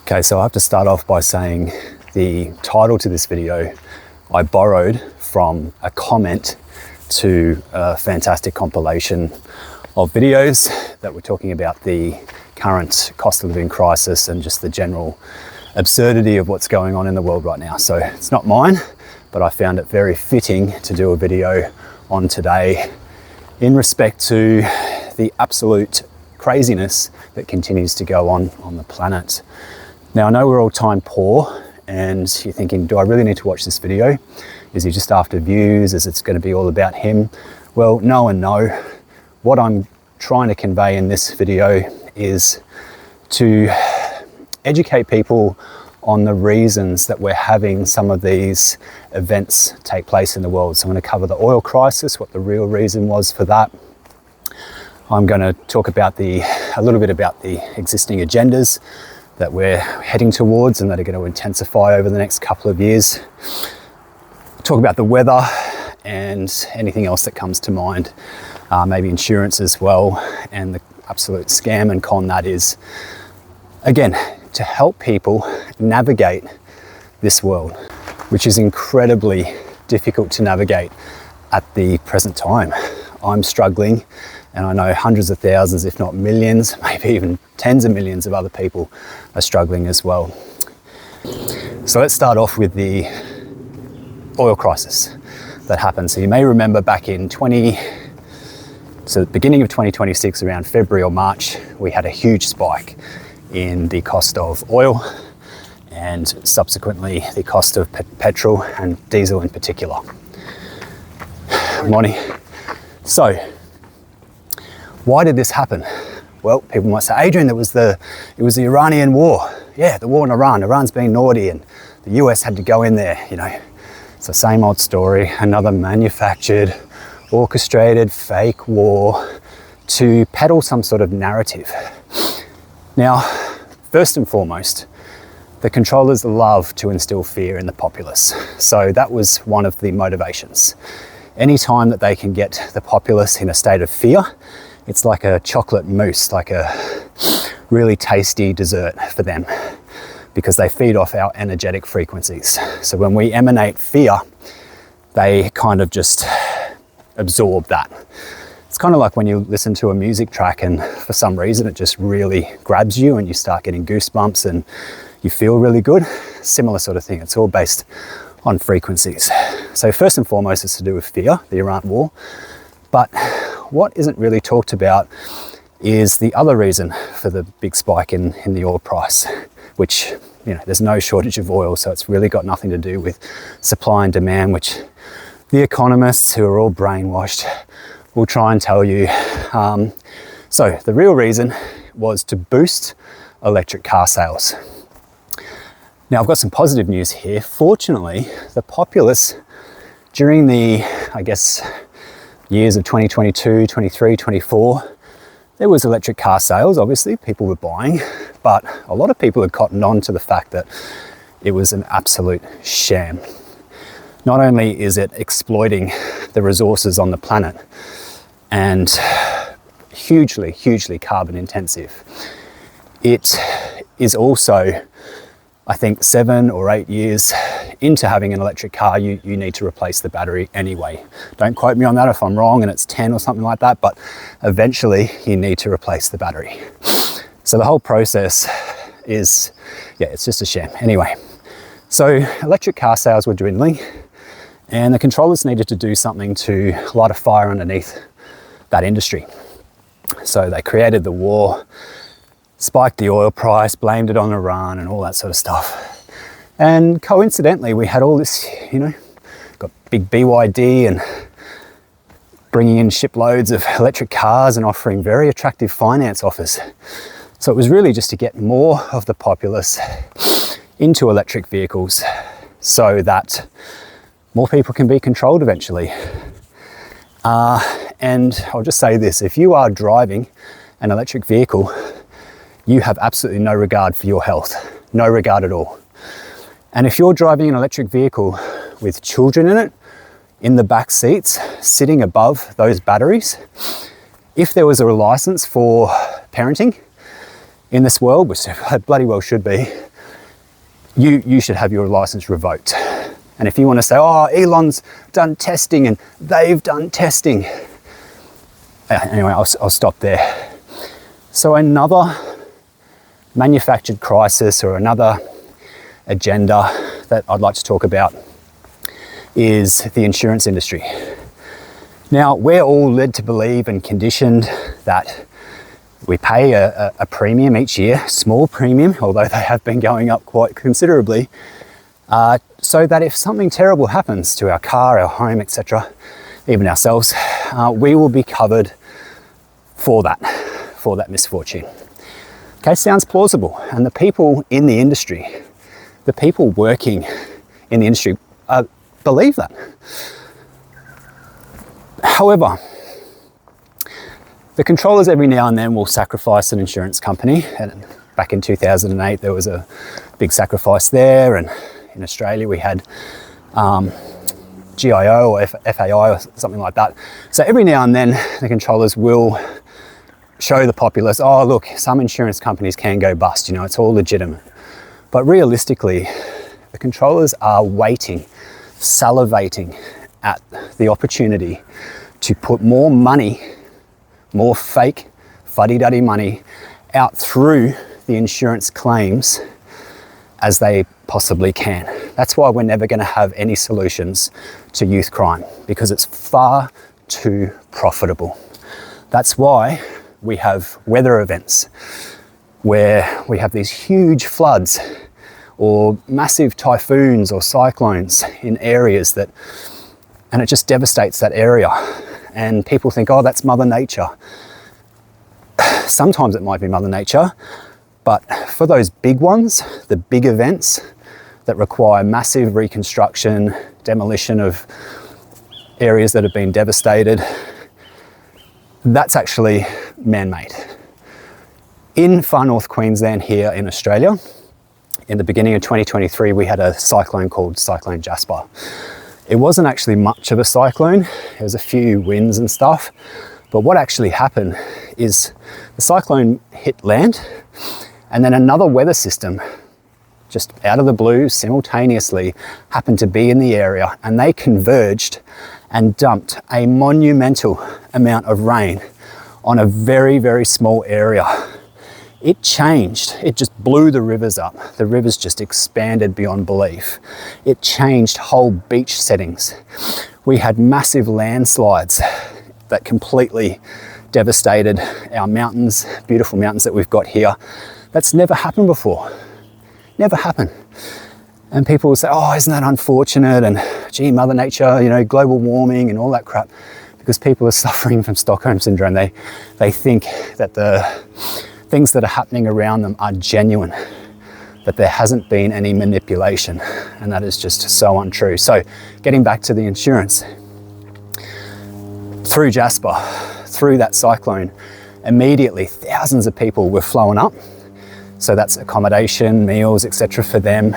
Okay, so I have to start off by saying the title to this video I borrowed from a comment to a fantastic compilation of videos that were talking about the current cost of living crisis and just the general absurdity of what's going on in the world right now. So it's not mine, but I found it very fitting to do a video on today in respect to the absolute craziness that continues to go on the planet. Now, I know we're all time poor and you're thinking, do I really need to watch this video? Is he just after views? Is it going to be all about him? Well, no and no. What I'm trying to convey in this video is to educate people on the reasons that we're having some of these events take place in the world. So I'm going to cover the oil crisis, what the real reason was for that. I'm going to talk about a little bit about the existing agendas that we're heading towards and that are going to intensify over the next couple of years. Talk about the weather and anything else that comes to mind, maybe insurance as well, and the absolute scam and con that is. Again, to help people navigate this world, which is incredibly difficult to navigate at the present time. I'm struggling, and I know hundreds of thousands, if not millions, maybe even tens of millions of other people are struggling as well. So let's start off with the oil crisis that happened. So you may remember back in the beginning of 2026, around February or March, we had a huge spike in the cost of oil and subsequently the cost of petrol and diesel in particular. Morning. So, why did this happen? Well, people might say, Adrian, it was the Iranian war. Yeah, the war in Iran. Iran's being naughty and the US had to go in there, you know. It's the same old story, another manufactured, orchestrated, fake war to peddle some sort of narrative. Now, first and foremost, the controllers love to instill fear in the populace. So that was one of the motivations. Anytime that they can get the populace in a state of fear, it's like a chocolate mousse, like a really tasty dessert for them, because they feed off our energetic frequencies. So when we emanate fear, they kind of just absorb that. It's kind of like when you listen to a music track and for some reason it just really grabs you and you start getting goosebumps and you feel really good. Similar sort of thing. It's all based on frequencies. So first and foremost, it's to do with fear, the Iran war. But what isn't really talked about is the other reason for the big spike in the oil price, which, you know, there's no shortage of oil, so it's really got nothing to do with supply and demand, which the economists, who are all brainwashed, will try and tell you. So the real reason was to boost electric car sales. Now, I've got some positive news here. Fortunately, the populace during the, years of 2022, 23, 24, there was electric car sales, obviously, people were buying, but a lot of people had cottoned on to the fact that it was an absolute sham. Not only is it exploiting the resources on the planet and hugely, hugely carbon intensive, it is also, I think, 7 or 8 years into having an electric car, you need to replace the battery anyway. Don't quote me on that if I'm wrong and it's 10 or something like that, but eventually you need to replace the battery. So the whole process is, it's just a sham. Anyway, so electric car sales were dwindling and the controllers needed to do something to light a fire underneath that industry. So they created the war, spiked the oil price, blamed it on Iran and all that sort of stuff. And coincidentally, we had all this, got big BYD and bringing in shiploads of electric cars and offering very attractive finance offers. So it was really just to get more of the populace into electric vehicles so that more people can be controlled eventually. And I'll just say this, if you are driving an electric vehicle, you have absolutely no regard for your health, no regard at all. And if you're driving an electric vehicle with children in it, in the back seats, sitting above those batteries, if there was a license for parenting in this world, which there bloody well should be, you should have your license revoked. And if you want to say, oh, Elon's done testing and they've done testing. Anyway, I'll stop there. So another manufactured crisis or another agenda that I'd like to talk about is the insurance industry. Now, we're all led to believe and conditioned that we pay a premium each year, small premium, although they have been going up quite considerably, so that if something terrible happens to our car, our home, etc., even ourselves, we will be covered for that misfortune. Okay, sounds plausible. And the people in the industry, the people working in the industry, believe that. However, the controllers every now and then will sacrifice an insurance company. And back in 2008, there was a big sacrifice there. And in Australia, we had GIO or FAI or something like that. So every now and then, the controllers will show the populace, oh, look, some insurance companies can go bust, you know, it's all legitimate. But realistically, the controllers are waiting, salivating at the opportunity to put more money, more fake fuddy-duddy money out through the insurance claims as they possibly can. That's why we're never going to have any solutions to youth crime, because it's far too profitable. That's why we have weather events where we have these huge floods or massive typhoons or cyclones in areas that, and it just devastates that area. And people think, oh, that's Mother Nature. Sometimes it might be Mother Nature, but for those big ones, the big events that require massive reconstruction, demolition of areas that have been devastated, that's actually man-made. In far north Queensland here in Australia, in the beginning of 2023, we had a cyclone called Cyclone Jasper. It wasn't actually much of a cyclone. There was a few winds and stuff. But what actually happened is the cyclone hit land, and then another weather system, just out of the blue, simultaneously happened to be in the area, and they converged and dumped a monumental amount of rain on a very, very small area. It changed, it just blew the rivers up. The rivers just expanded beyond belief. It changed whole beach settings. We had massive landslides that completely devastated our mountains, beautiful mountains that we've got here. That's never happened before, never happened. And people will say, oh, isn't that unfortunate? And gee, Mother Nature, you know, global warming and all that crap. Because people are suffering from Stockholm Syndrome. They think that the things that are happening around them are genuine, that there hasn't been any manipulation. And that is just so untrue. So getting back to the insurance, through Jasper, through that cyclone, immediately thousands of people were flowing up. So that's accommodation, meals, etc. for them.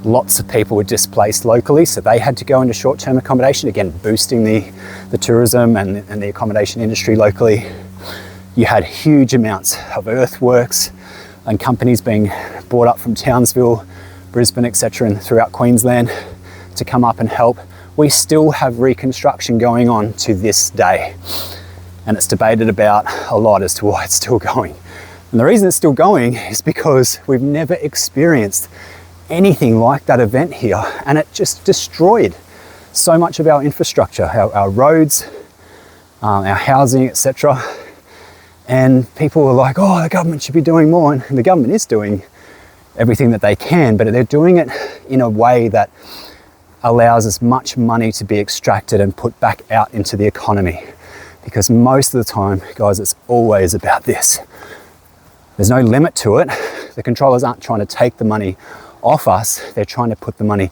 Lots of people were displaced locally, so they had to go into short-term accommodation, again, boosting the tourism and the accommodation industry locally. You had huge amounts of earthworks and companies being brought up from Townsville, Brisbane, etc., and throughout Queensland to come up and help. We still have reconstruction going on to this day, and it's debated about a lot as to why it's still going. And the reason it's still going is because we've never experienced anything like that event here, and it just destroyed so much of our infrastructure, our roads, our housing, etc. And people were like, oh, the government should be doing more, and the government is doing everything that they can, but they're doing it in a way that allows as much money to be extracted and put back out into the economy. Because most of the time, guys, it's always about this. There's no limit to it. The controllers aren't trying to take the money off us, they're trying to put the money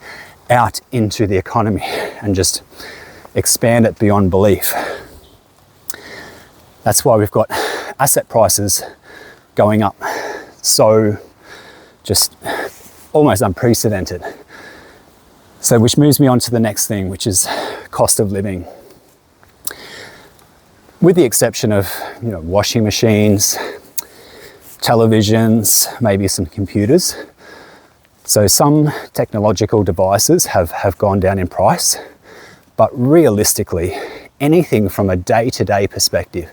out into the economy and just expand it beyond belief. That's why we've got asset prices going up so just almost unprecedented. So which moves me on to the next thing, which is cost of living. With the exception of, you know, washing machines, televisions, maybe some computers, So some technological devices have gone down in price, but realistically, anything from a day-to-day perspective,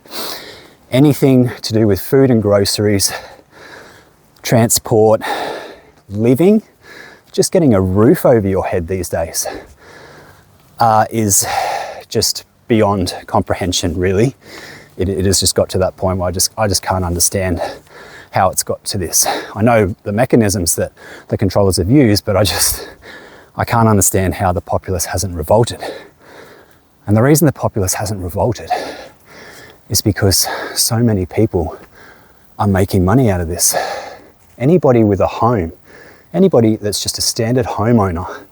anything to do with food and groceries, transport, living, just getting a roof over your head these days is just beyond comprehension, really. It has just got to that point where I just can't understand how it's got to this. I know the mechanisms that the controllers have used, but I can't understand how the populace hasn't revolted. And the reason the populace hasn't revolted is because so many people are making money out of this. Anybody with a home, anybody that's just a standard homeowner,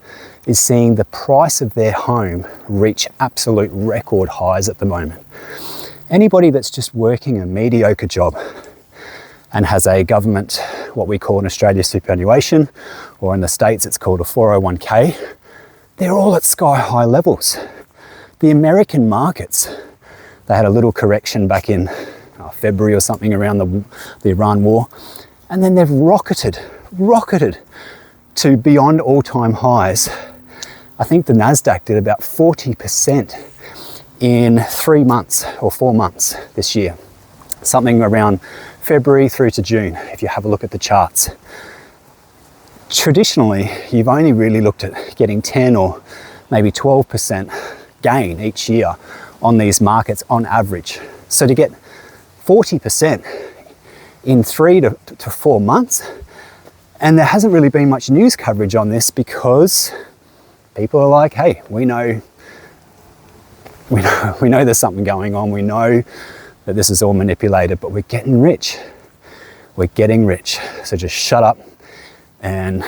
is seeing the price of their home reach absolute record highs at the moment. Anybody that's just working a mediocre job and has a government, what we call in Australia superannuation, or in the States it's called a 401k, they're all at sky high levels. The American markets, they had a little correction back in February or something around the Iran war, and then they've rocketed to beyond all-time highs. I think the NASDAQ did about 40% in 3 months or 4 months this year. Something around February through to June, if you have a look at the charts. Traditionally, you've only really looked at getting 10 or maybe 12% gain each year on these markets on average. So to get 40% in 3 to 4 months, and there hasn't really been much news coverage on this because people are like, hey, we know there's something going on. We know that this is all manipulated, but we're getting rich. We're getting rich. So just shut up and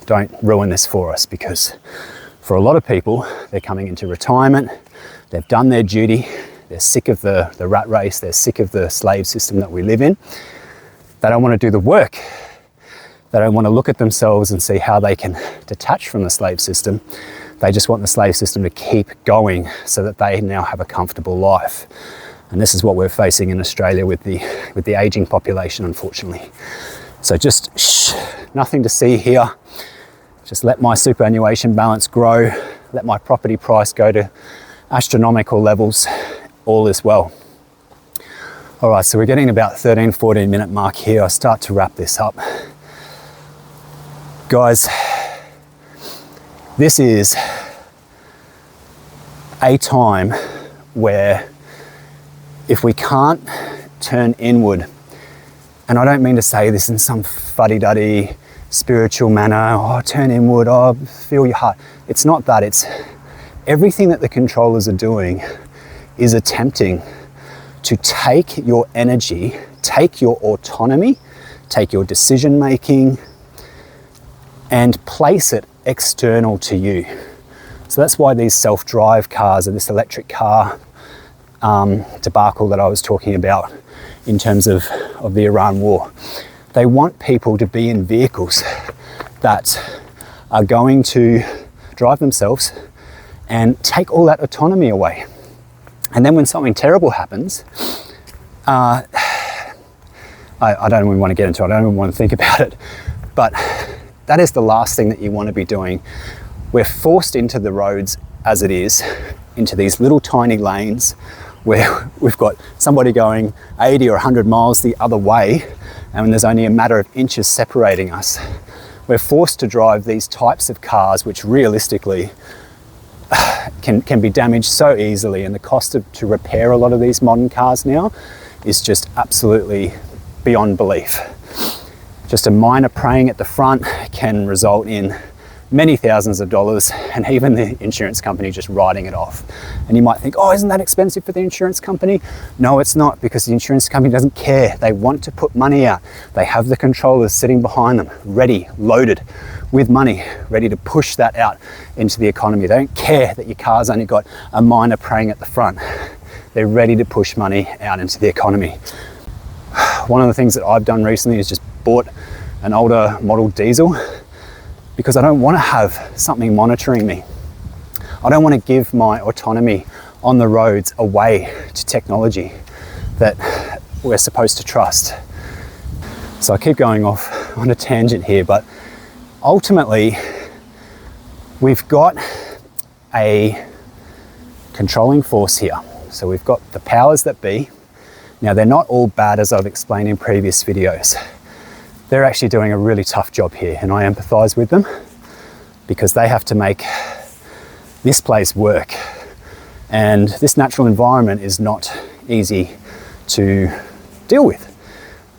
don't ruin this for us, because for a lot of people, they're coming into retirement, they've done their duty, they're sick of the rat race, they're sick of the slave system that we live in. They don't want to do the work. They don't want to look at themselves and see how they can detach from the slave system. They just want the slave system to keep going so that they now have a comfortable life. And this is what we're facing in Australia with the aging population, unfortunately. So just nothing to see here. Just let my superannuation balance grow, let my property price go to astronomical levels, all is well. All right, so we're getting about 13, 14 minute mark here. I'll start to wrap this up. Guys, this is a time where if we can't turn inward, and I don't mean to say this in some fuddy-duddy spiritual manner, oh, turn inward, oh, feel your heart. It's not that, it's everything that the controllers are doing is attempting to take your energy, take your autonomy, take your decision making, and place it external to you. So that's why these self-drive cars and this electric car debacle that I was talking about in terms of the Iran war. They want people to be in vehicles that are going to drive themselves and take all that autonomy away. And then when something terrible happens, I don't even want to get into it, I don't even want to think about it, but that is the last thing that you want to be doing. We're forced into the roads as it is, into these little tiny lanes where we've got somebody going 80 or 100 miles the other way, and there's only a matter of inches separating us. We're forced to drive these types of cars, which realistically can be damaged so easily, and the cost to repair a lot of these modern cars now is just absolutely beyond belief. Just a minor praying at the front can result in many thousands of dollars, and even the insurance company just writing it off. And you might think, oh, isn't that expensive for the insurance company? No, it's not, because the insurance company doesn't care. They want to put money out. They have the controllers sitting behind them, ready, loaded with money, ready to push that out into the economy. They don't care that your car's only got a minor praying at the front. They're ready to push money out into the economy. One of the things that I've done recently is just bought an older model diesel, because I don't want to have something monitoring me. I don't want to give my autonomy on the roads away to technology that we're supposed to trust. So I keep going off on a tangent here, but Ultimately, we've got a controlling force here. So we've got the powers that be. Now, they're not all bad, as I've explained in previous videos. They're actually doing a really tough job here, and I empathize with them because they have to make this place work. And this natural environment is not easy to deal with.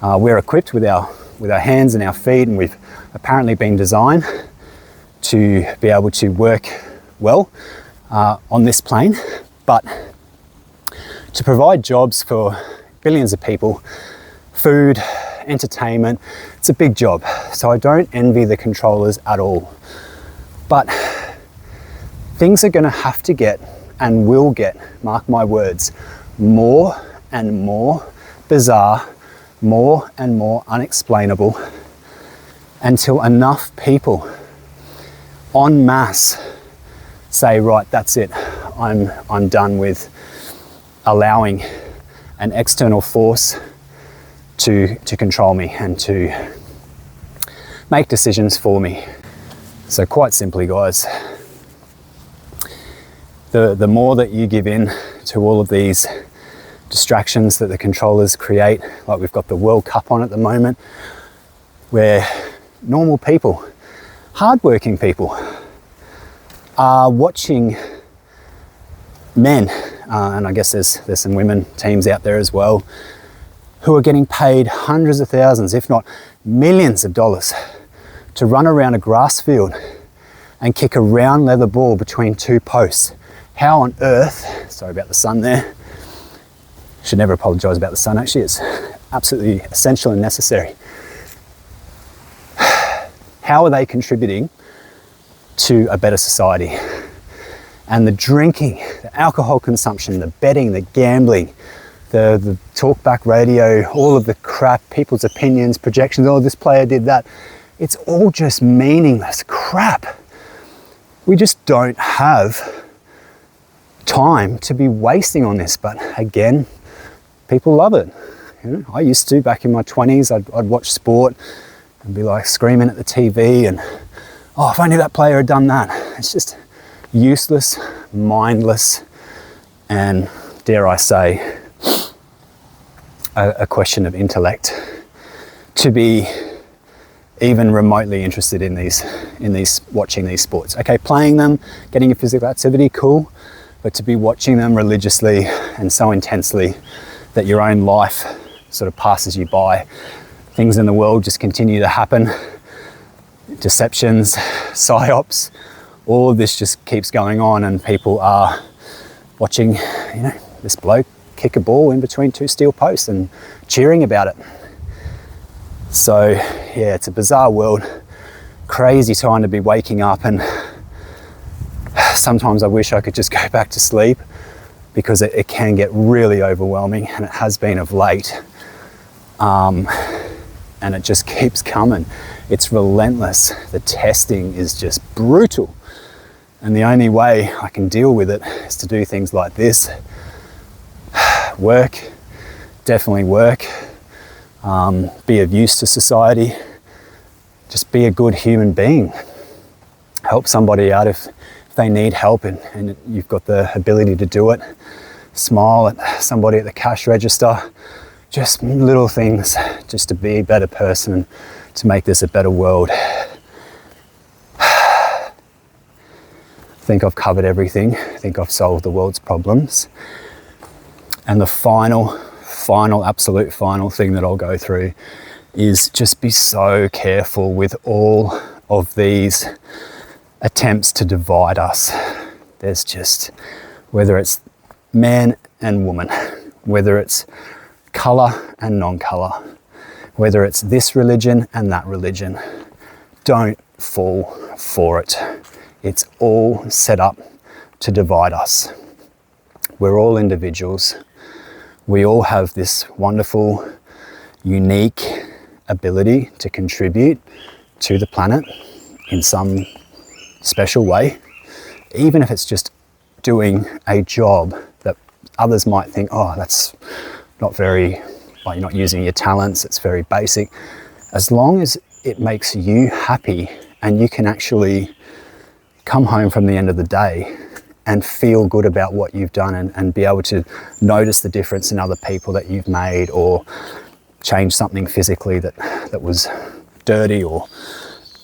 We're equipped with our hands and our feet, and we've apparently been designed to be able to work well on this plane, but to provide jobs for billions of people, food, entertainment, it's a big job. So I don't envy the controllers at all. But things are going to have to get, and will get, mark my words, more and more bizarre, more and more unexplainable, until enough people en masse say, right, that's it, I'm done with allowing an external force to control me and to make decisions for me. So quite simply, guys, the more that you give in to all of these distractions that the controllers create, like we've got the World Cup on at the moment, where normal people, hardworking people, are watching men, and I guess there's some women teams out there as well, who are getting paid hundreds of thousands, if not millions of dollars, to run around a grass field and kick a round leather ball between two posts. How on earth, sorry about the sun there, should never apologize about the sun, actually, it's absolutely essential and necessary. How are they contributing to a better society? And the drinking, the alcohol consumption, the betting, the gambling, the talkback radio, all of the crap, people's opinions, projections, oh, this player did that. It's all just meaningless crap. We just don't have time to be wasting on this. But again, people love it. You know, I used to, back in my 20s, I'd watch sport and be like screaming at the TV and, oh, if only that player had done that. It's just useless, mindless, and dare I say, a question of intellect to be even remotely interested in these watching these sports. Okay, playing them, getting a physical activity, cool, but to be watching them religiously and so intensely that your own life sort of passes you by. Things in the world just continue to happen. Deceptions, psyops, all of this just keeps going on, and people are watching, you know, this bloke kick a ball in between two steel posts and cheering about it. So yeah, it's a bizarre world, crazy time to be waking up, and sometimes I wish I could just go back to sleep, because it can get really overwhelming, and it has been of late. And it just keeps coming. It's relentless. The testing is just brutal. And the only way I can deal with it is to do things like this. Work, definitely work. Be of use to society. Just be a good human being. Help somebody out if they need help and you've got the ability to do it. Smile at somebody at the cash register. Just little things, just to be a better person, to make this a better world. I think I've covered everything. I think I've solved the world's problems. And the final, absolute final thing that I'll go through is just be so careful with all of these attempts to divide us. There's just, whether it's man and woman, whether it's colour and non-colour, whether it's this religion and that religion, don't fall for it. It's all set up to divide us. We're all individuals. We all have this wonderful, unique ability to contribute to the planet in some special way, even if it's just doing a job that others might think, oh, that's not very, well, you're not using your talents, it's very basic. As long as it makes you happy and you can actually come home from the end of the day and feel good about what you've done, and be able to notice the difference in other people that you've made, or change something physically that was dirty or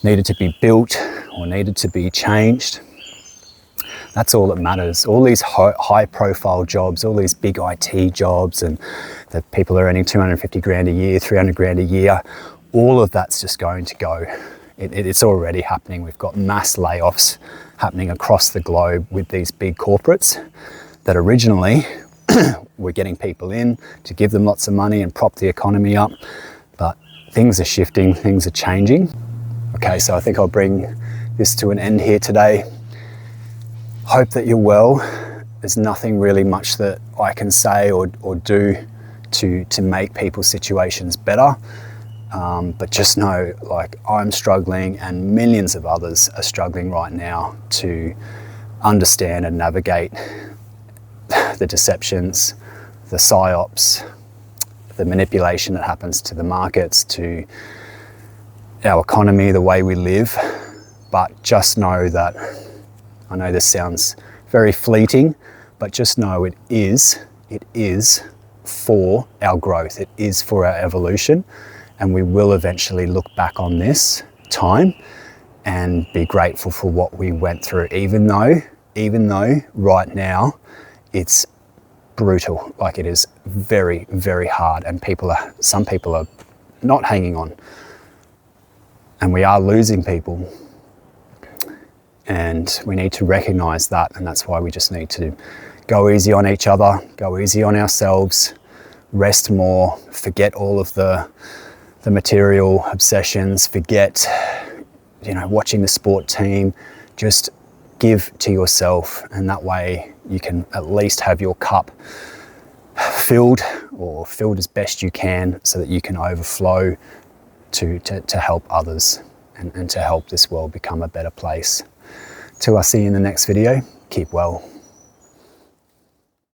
needed to be built or needed to be changed. That's all that matters. All these high profile jobs, all these big IT jobs, and that people are earning 250 grand a year, 300 grand a year, all of that's just going to go. It's already happening. We've got mass layoffs happening across the globe with these big corporates that originally were getting people in to give them lots of money and prop the economy up. But things are shifting, things are changing. Okay, so I think I'll bring this to an end here today. Hope that you're well. There's nothing really much that I can say or do to make people's situations better. But just know, like, I'm struggling, and millions of others are struggling right now to understand and navigate the deceptions, the psyops, the manipulation that happens to the markets, to our economy, the way we live. But just know that, I know this sounds very fleeting, but just know it is for our growth, it is for our evolution. And we will eventually look back on this time and be grateful for what we went through, even though right now it's brutal. Like, it is very, very hard, and some people are not hanging on, and we are losing people, and we need to recognize that. And that's why we just need to go easy on each other, go easy on ourselves, rest more, forget all of the material obsessions, forget, watching the sport team. Just give to yourself, and that way you can at least have your cup filled as best you can, so that you can overflow to help others and to help this world become a better place. Till I see you in the next video, keep well.